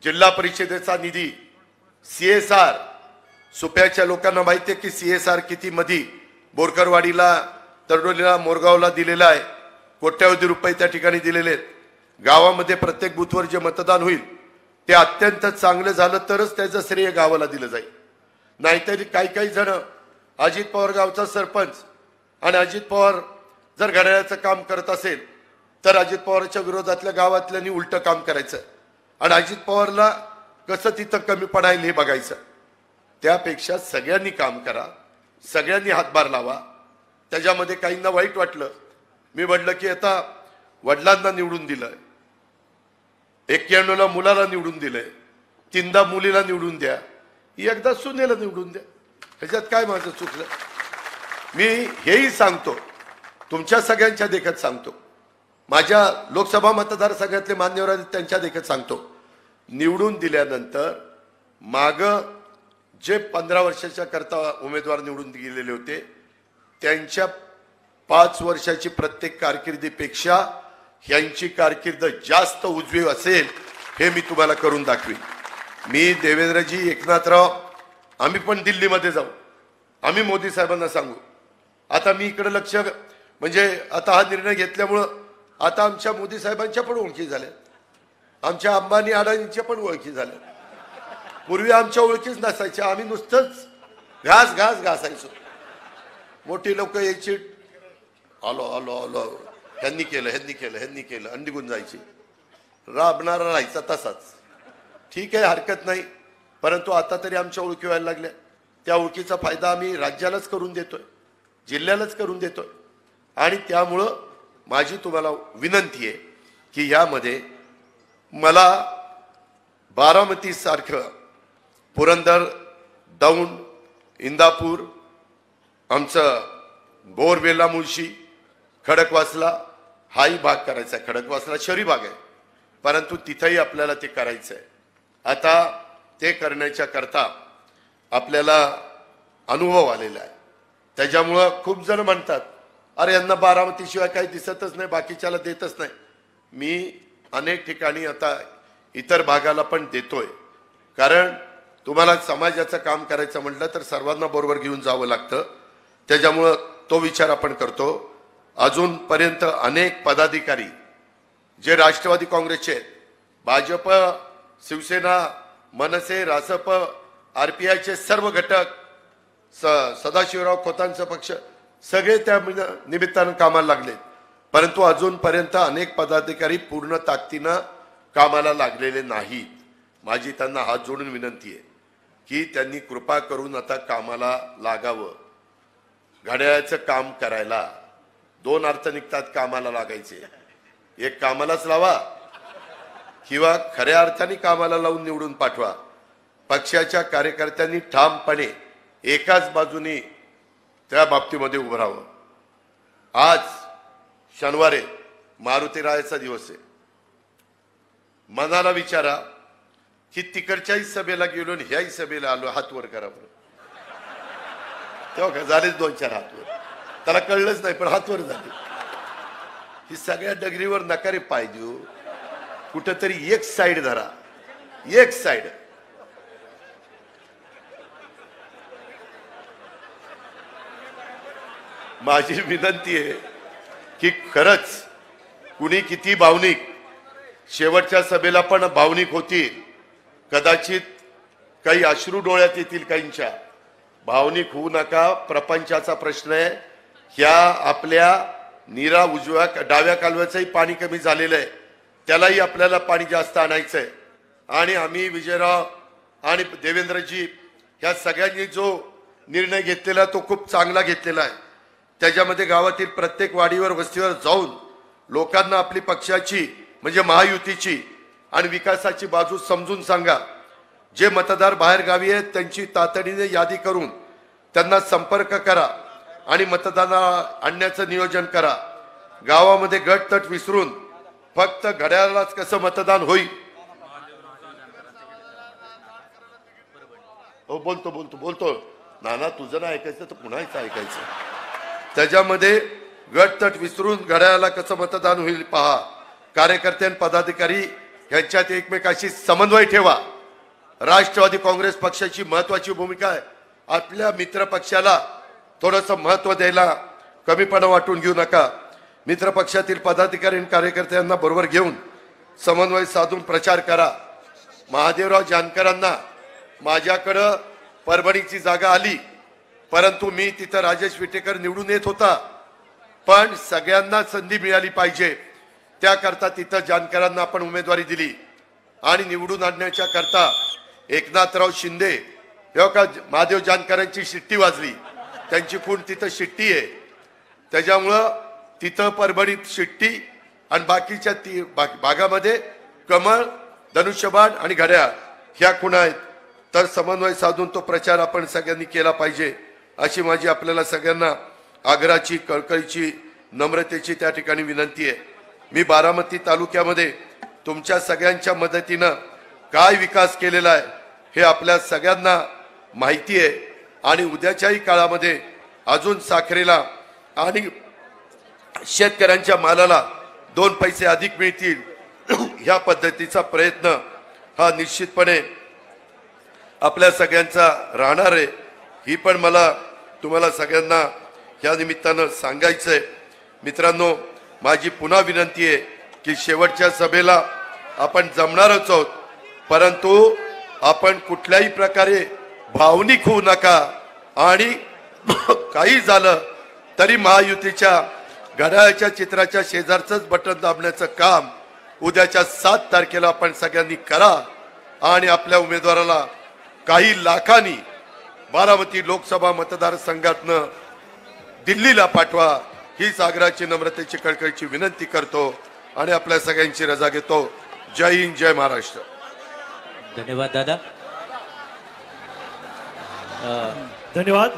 जिल्हा परिषदेचा निधी, CSR, सुप्याच्या लोकांना माहिती आहे की CSR किती मधी बोरकरवाडीला, तरडोलीला, मोरगावला दिलेला आहे। कोट्यावधी रुपये त्या ठिकाणी दिलेले आहेत। गावामध्ये प्रत्येक बूथवर जे मतदान होईल ते अत्यंत चांगलं झालं तरच त्याचं श्रेय गावाला दिलं जाईल। नाहीतरी काही जण अजित पवार गावचा सरपंच आणि अजित पवार जर घड्याळाचं काम करत असेल तर अजित पवारच्या विरोधातल्या गावातल्यांनी उलटं काम करायचं आणि अजित पवारला कसं तिथं कमी पडायला हे बघायचं। त्यापेक्षा सगळ्यांनी काम करा, सगळ्यांनी हातभार लावा। त्याच्यामध्ये काहींना वाईट वाटलं, मी म्हटलं की आता वडिलांना निवडून दिलंय, 91ला मुलाला निवडून दिलंय, 3दा मुलीला निवडून द्या, एकदा सुनेला निवडून द्या। ह्याच्यात काय माझं चुकलं? मी हेही सांगतो, तुमच्या सगळ्यांच्या देखत सांगतो, माझ्या लोकसभा मतदारसंघातले मान्यवर आहेत त्यांच्या देखत सांगतो, निवडून दिल्यानंतर माग जे 15 वर्षाच्या करता उमेदवार निवडून गेलेले होते त्यांच्या 5 वर्षाची प्रत्येक कारकिर्दीपेक्षा यांची कारकीर्द जास्त उजवी असेल हे मी तुम्हाला करून दाखवीन। मी देवेंद्रजी, एकनाथराव, आम्ही पण दिल्लीमध्ये जाऊ, आम्ही मोदी साहेबांना सांगू। आता मी इकडे लक्ष म्हणजे आता हा निर्णय घेतल्यामुळं आता आमच्या मोदी साहेबांच्या पण ओळखी झाल्या, आमच्या अंबानी अडाणींच्या पण ओळखी झाल्या। पूर्वी आमच्या ओळखीच नसायच्या, आम्ही नुसतंच घासायचो। मोठी लोक यायची, आलो आलो आलो, ह्यांनी केलं आणि निघून जायची। राबणारा राहायचा तसाच। ठीक आहे, हरकत नाही, परंतु आता तरी आमच्या ओळखी व्हायला लागल्या। त्या ओळखीचा फायदा आम्ही राज्यालाच करून देतोय। जिल्ह्यालाच करून देतोय. आणि त्यामुळं माझी तुम्हाला विनंती आहे की यामध्ये मला बारामती सारखं पुरंदर, दौंड, इंदापूर, आमचं बोरवेला, मुळशी, खडकवासला हाही भाग करायचा आहे. खडकवासला शहरी भाग आहे, परंतु तिथंही आपल्याला ते करायचं आहे. आता ते करण्याच्या करता आपल्याला अनुभव आलेला आहे. त्याच्यामुळं खूप जण म्हणतात अरे यांना बारामतीशिवाय काही दिसतच नाही, बाकीच्याला देतच नाही. मी अनेक ठिकाणी आता इतर भागाला पण देतोय, कारण तुम्हाला समाजाचं काम करायचं म्हटलं तर सर्वांना बरोबर घेऊन जावं लागतं. त्याच्यामुळं तो विचार आपण करतो. अजूनपर्यंत अनेक पदाधिकारी जे राष्ट्रवादी काँग्रेसचे आहेत, भाजप, शिवसेना, मनसे, रासप, RPIचे सर्व घटक, सदाशिवराव खोतांचा पक्ष सगळे त्या निमित्तानं कामाला लागलेत. परंतु अजूनपर्यंत अनेक पदाधिकारी पूर्ण ताकदीनं कामाला लागलेले नाहीत. माझी त्यांना हात जोडून विनंती आहे की त्यांनी कृपा करून आता कामाला लागावं. घड्याळाचं काम करायला दोन अर्थ निघतात कामाला लागायचे. एक कामालाच लावा किंवा खऱ्या अर्थाने कामाला लावून निवडून पाठवा. पक्षाच्या कार्यकर्त्यांनी ठामपणे एकाच बाजूने त्या बाबतीमध्ये उभं राहावं. आज शनिवारी मारुतीरायाचा दिवस आहे. मनाला विचारा की तिकडच्याही सभेला गेलो आणि ह्याही सभेला आलो, हात वर करा बरं. तेव्हा झालेच 2-4 हात वर. त्याला कळलंच नाही पण हात वर झाले. ही सगळ्या डगरीवर नकारे पाय देऊ. कुठंतरी एक साइड धरा, एक साइड. माझी विनंती आहे की खरंच कुणी किती भावनिक, शेवटच्या सभेला पण भावनिक होती, कदाचित काही अश्रू डोळ्यात येतील काहींच्या. भावनिक होऊ नका. प्रपंचाचा प्रश्न आहे. ह्या आपल्या नीरा उजव्या डाव्या कालव्याचंही पाणी कमी झालेलं आहे, त्यालाही आपल्याला पाणी जास्त आणायचंय. आणि आम्ही विजयराव आणि देवेंद्रजी ह्या सगळ्यांनी जो निर्णय घेतलेला तो खूप चांगला घेतलेला आहे. त्याच्यामध्ये गावातील प्रत्येक वाडीवर, वस्तीवर जाऊन लोकांना आपली पक्षाची म्हणजे महायुतीची आणि विकासाची बाजू समजून सांगा. जे मतदार बाहेर गावी आहेत त्यांची तातडीने यादी करून त्यांना संपर्क करा आणि मतदानाला आणण्याचं नियोजन करा. गावामध्ये गटतट विसरून फक्त घड्याळालाच कसं मतदान होईल. हो बोलतो बोलतो बोलतो नाना, तुझं ना ऐकायचं तर पुन्हाच ऐकायचं. त्याच्यामध्ये गटतट विसरून घड्याळाला कसं मतदान होईल पहा. कार्यकर्ते आणि पदाधिकारी यांच्यात एकमेकाशी समन्वय ठेवा. राष्ट्रवादी काँग्रेस पक्षाची महत्वाची भूमिका आहे. आपल्या मित्र पक्षाला थोडंसं महत्व द्यायला कमीपणा वाटून घेऊ नका. मित्र पक्षातील पदाधिकारी आणि कार्यकर्त्यांना बरोबर घेऊन समन्वय साधून प्रचार करा. महादेवराव जानकरांना माझ्याकडं परभणीची जागा आली, परंतु मी तिथं राजेश विटेकर निवडून येत होता. पण सगळ्यांना संधी मिळाली पाहिजे त्याकरता तिथं जानकरांना आपण उमेदवारी दिली. आणि निवडून आणण्याच्या करता एकनाथराव शिंदे का महादेव जानकरांची शिट्टी वाजली. त्यांची खूण तिथं शिट्टी आहे. त्याच्यामुळं तिथं परभणीत शिट्टी आणि बाकीच्या भागामध्ये कमळ, धनुष्यबाण आणि घड्याळ ह्या खुणा आहेत. तर समन्वय साधून तो प्रचार आपण सगळ्यांनी केला पाहिजे अशी माझी आपल्याला सगळ्यांना आग्रहाची, कळकळीची, नम्रतेची त्या ठिकाणी विनंती आहे. मी बारामती तालुक्यामध्ये तुमच्या सगळ्यांच्या मदतीनं काय विकास केलेला आहे हे आपल्या सगळ्यांना माहिती आहे. आणि उद्याच्याही काळामध्ये अजून साखरेला आणि शेतकऱ्यांच्या मालाला 2 पैसे अधिक मिळतील ह्या पद्धतीचा प्रयत्न हा निश्चितपणे आपल्या सगळ्यांचा राहणार आहे. ही पण मला तुम्हाला सगळ्यांना ह्या निमित्तानं सांगायचंय. मित्रांनो, माझी पुन्हा विनंती आहे की शेवटच्या सभेला आपण जमणारच आहोत, परंतु आपण कुठल्याही प्रकारे भावनिक होऊ नका. आणि काही झालं तरी महायुतीच्या घड्याळाच्या चित्राच्या शेजारचंच बटन दाबण्याचं काम उद्याच्या 7 तारखेला आपण सगळ्यांनी करा. आणि आपल्या उमेदवाराला काही लाखांनी बारामती लोकसभा मतदारसंघातनं दिल्लीला पाठवा ही सागराची नम्रतेची कळकळीची विनंती करतो आणि आपल्या सगळ्यांची रजा घेतो. जय हिंद, जय महाराष्ट्र. धन्यवाद दादा. धन्यवाद.